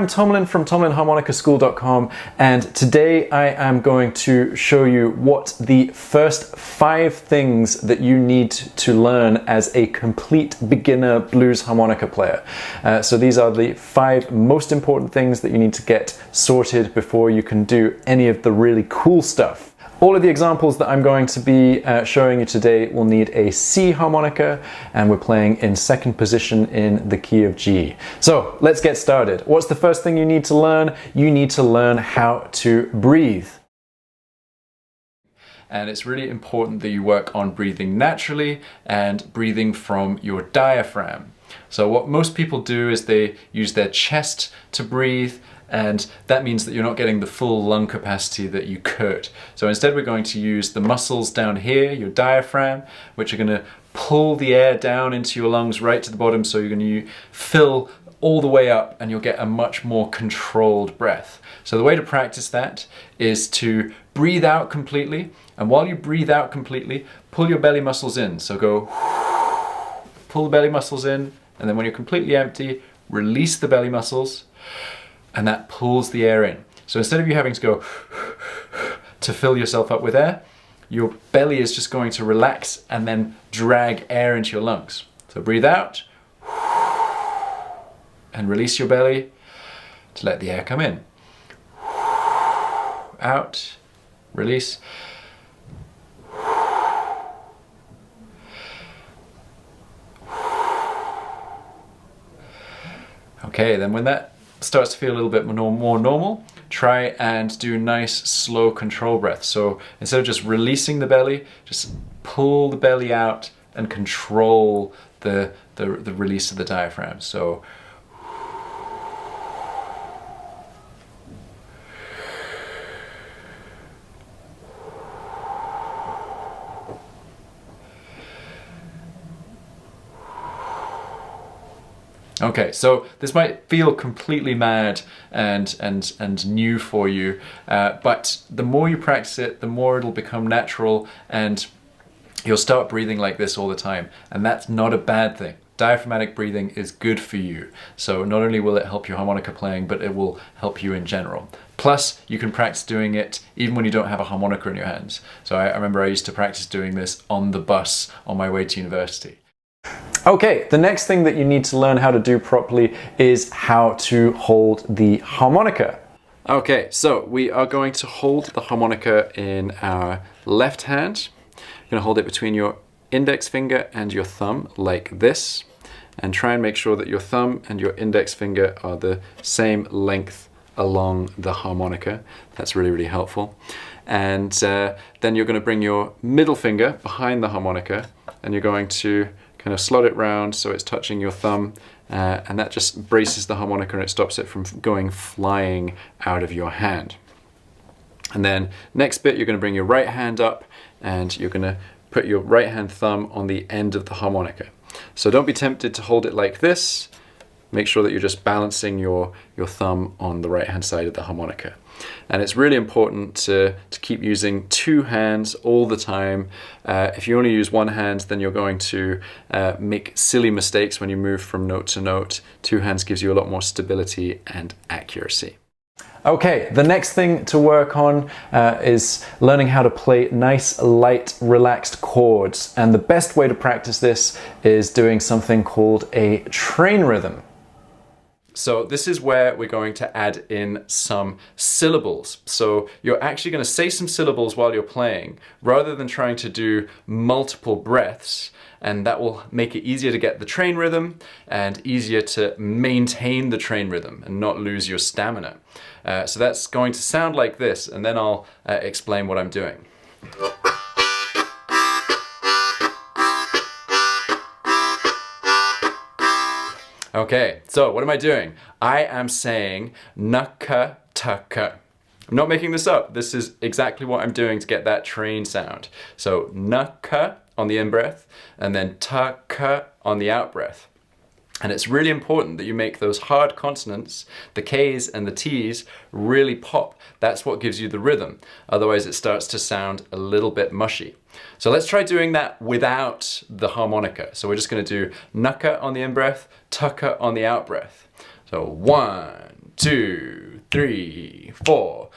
Tomlin from TomlinHarmonicaSchool.com, and today I am going to show you what the first 5 things that you need to learn as a complete beginner blues harmonica player. So these are the 5 most important things that you need to get sorted before you can do any of the really cool stuff. All of the examples that I'm going to be showing you today will need a C harmonica, and we're playing in 2nd position in the key of G. So let's get started. What's the first thing you need to learn? You need to learn how to breathe. And it's really important that you work on breathing naturally and breathing from your diaphragm. So what most people do is they use their chest to breathe, and that means that you're not getting the full lung capacity that you could. So instead we're going to use the muscles down here, your diaphragm, which are going to pull the air down into your lungs right to the bottom, so you're going to fill all the way up and you'll get a much more controlled breath. So the way to practice that is to breathe out completely, and while you breathe out completely, pull your belly muscles in. So go, pull the belly muscles in, and then when you're completely empty, release the belly muscles, and that pulls the air in. So instead of you having to go to fill yourself up with air, your belly is just going to relax and then drag air into your lungs. So breathe out and release your belly to let the air come in. Out, release. Okay, then when that starts to feel a little bit more normal, try and do nice slow control breaths. So instead of just releasing the belly, just pull the belly out and control the release of the diaphragm. So okay, so this might feel completely mad and new for you, but the more you practice it, the more it'll become natural, and you'll start breathing like this all the time, and that's not a bad thing. Diaphragmatic breathing is good for you. So not only will it help your harmonica playing, but it will help you in general. Plus, you can practice doing it even when you don't have a harmonica in your hands. So I remember I used to practice doing this on the bus on my way to university. Okay, the next thing that you need to learn how to do properly is how to hold the harmonica. Okay, so we are going to hold the harmonica in our left hand. You're going to hold it between your index finger and your thumb like this, and try and make sure that your thumb and your index finger are the same length along the harmonica. That's really, really helpful. And then you're going to bring your middle finger behind the harmonica, and you're going to kind of slot it round so it's touching your thumb, and that just braces the harmonica and it stops it from going flying out of your hand. And then next bit, you're going to bring your right hand up and you're going to put your right hand thumb on the end of the harmonica. So don't be tempted to hold it like this. Make sure that you're just balancing your thumb on the right hand side of the harmonica. And it's really important to keep using 2 hands all the time. If you only use 1 hand, then you're going to make silly mistakes when you move from note to note. 2 hands gives you a lot more stability and accuracy. Okay, the next thing to work on is learning how to play nice, light, relaxed chords. And the best way to practice this is doing something called a train rhythm. So this is where we're going to add in some syllables. So you're actually going to say some syllables while you're playing, rather than trying to do multiple breaths, and that will make it easier to get the train rhythm and easier to maintain the train rhythm and not lose your stamina. So that's going to sound like this, and then I'll explain what I'm doing. Okay, so what am I doing? I am saying naka taka. I'm not making this up. This is exactly what I'm doing to get that train sound. So naka on the in breath, and then taka on the out breath. And it's really important that you make those hard consonants, the K's and the T's, really pop. That's what gives you the rhythm. Otherwise it starts to sound a little bit mushy. So let's try doing that without the harmonica. So we're just going to do naka on the in breath, taka on the out breath. So 1, 2, 3, 4.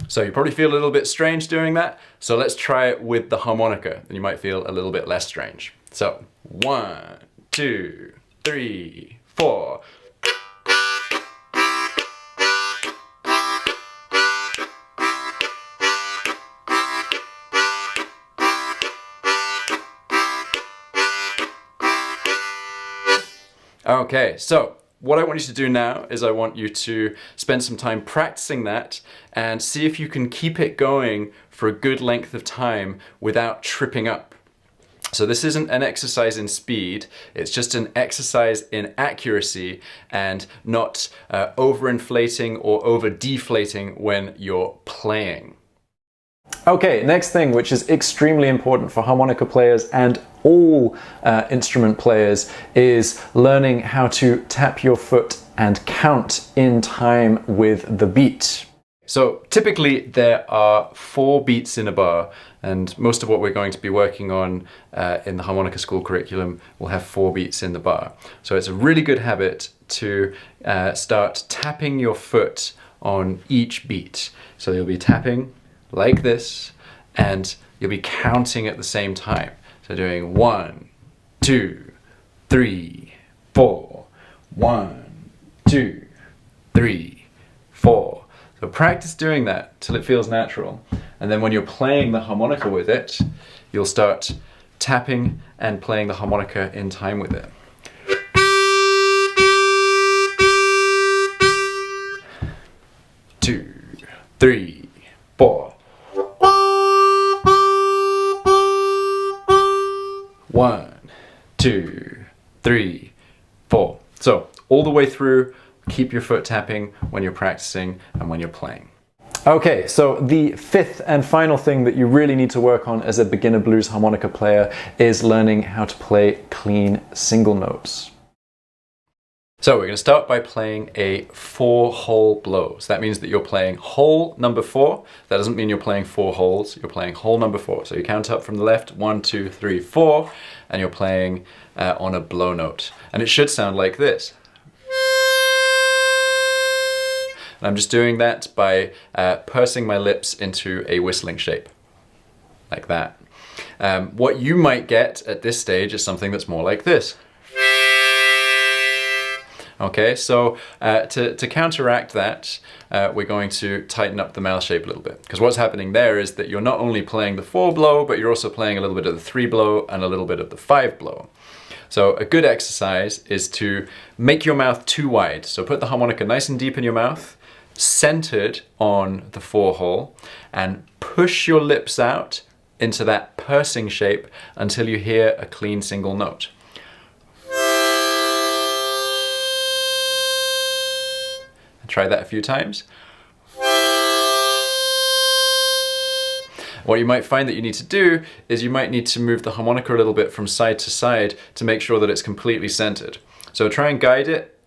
So you probably feel a little bit strange doing that. So let's try it with the harmonica, and you might feel a little bit less strange. So 1, 2, 3, 4. Okay, so what I want you to do now is I want you to spend some time practicing that and see if you can keep it going for a good length of time without tripping up. So this isn't an exercise in speed, it's just an exercise in accuracy and not overinflating or over-deflating when you're playing. Okay, next thing, which is extremely important for harmonica players and all instrument players, is learning how to tap your foot and count in time with the beat. So typically there are 4 beats in a bar, and most of what we're going to be working on in the harmonica school curriculum will have 4 beats in the bar. So it's a really good habit to start tapping your foot on each beat. So you'll be tapping like this, and you'll be counting at the same time. So doing 1, 2, 3, 4. 1, 2, 3, 4. So practice doing that till it feels natural. And then when you're playing the harmonica with it, you'll start tapping and playing the harmonica in time with it. Two, 3, 4. 1, 2, 3, 4. So all the way through, keep your foot tapping when you're practicing and when you're playing. Okay, so the 5th and final thing that you really need to work on as a beginner blues harmonica player is learning how to play clean single notes. So we're going to start by playing a 4-hole blow. So that means that you're playing hole number 4. That doesn't mean you're playing 4 holes. You're playing hole number 4. So you count up from the left, 1, 2, 3, 4, and you're playing on a blow note. And it should sound like this. And I'm just doing that by pursing my lips into a whistling shape, like that. What you might get at this stage is something that's more like this. Okay, so to counteract that, we're going to tighten up the mouth shape a little bit. Because what's happening there is that you're not only playing the 4 blow, but you're also playing a little bit of the 3 blow and a little bit of the 5 blow. So a good exercise is to make your mouth too wide. So put the harmonica nice and deep in your mouth, centered on the 4-hole, and push your lips out into that pursing shape until you hear a clean single note. Try that a few times. What you might find that you need to do is you might need to move the harmonica a little bit from side to side to make sure that it's completely centered. So try and guide it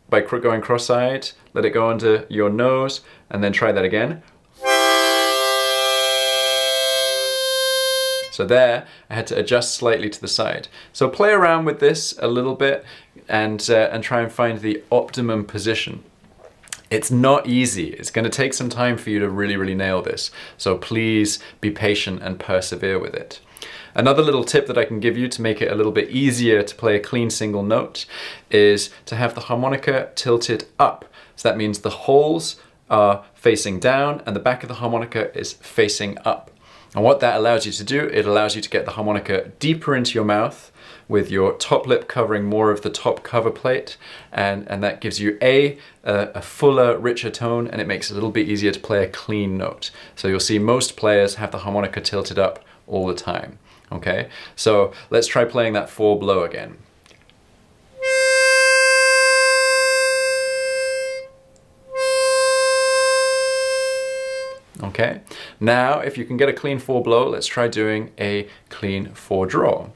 by going cross-eyed, let it go under your nose, and then try that again. So there, I had to adjust slightly to the side. So play around with this a little bit and try and find the optimum position. It's not easy. It's going to take some time for you to really nail this. So please be patient and persevere with it. Another little tip that I can give you to make it a little bit easier to play a clean single note is to have the harmonica tilted up. So that means the holes are facing down and the back of the harmonica is facing up. And what that allows you to do, it allows you to get the harmonica deeper into your mouth with your top lip covering more of the top cover plate, and that gives you a fuller, richer tone, and it makes it a little bit easier to play a clean note. So you'll see most players have the harmonica tilted up all the time. Okay, so let's try playing that 4 blow again. Okay, now if you can get a clean 4 blow, let's try doing a clean 4 draw.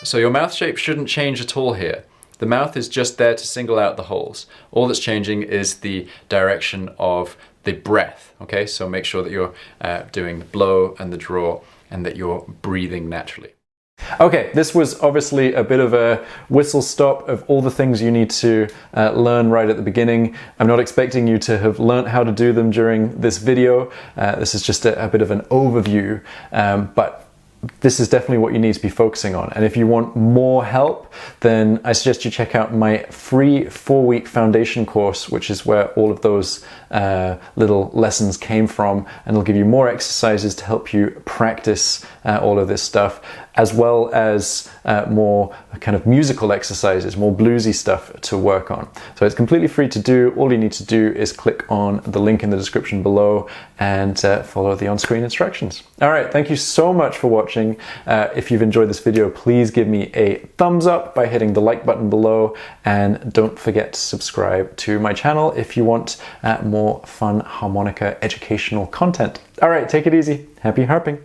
So your mouth shape shouldn't change at all here. The mouth is just there to single out the holes. All that's changing is the direction of the breath, okay? So make sure that you're doing the blow and the draw and that you're breathing naturally. Okay, this was obviously a bit of a whistle stop of all the things you need to learn right at the beginning. I'm not expecting you to have learnt how to do them during this video. This is just a bit of an overview, but this is definitely what you need to be focusing on. And if you want more help, then I suggest you check out my free 4-week foundation course, which is where all of those little lessons came from, and it'll give you more exercises to help you practice all of this stuff, as well as more kind of musical exercises, more bluesy stuff to work on. So it's completely free to do. All you need to do is click on the link in the description below and follow the on-screen instructions. All right, thank you so much for watching. If you've enjoyed this video, please give me a thumbs up by hitting the like button below, and don't forget to subscribe to my channel if you want more fun harmonica educational content. All right, take it easy. Happy harping.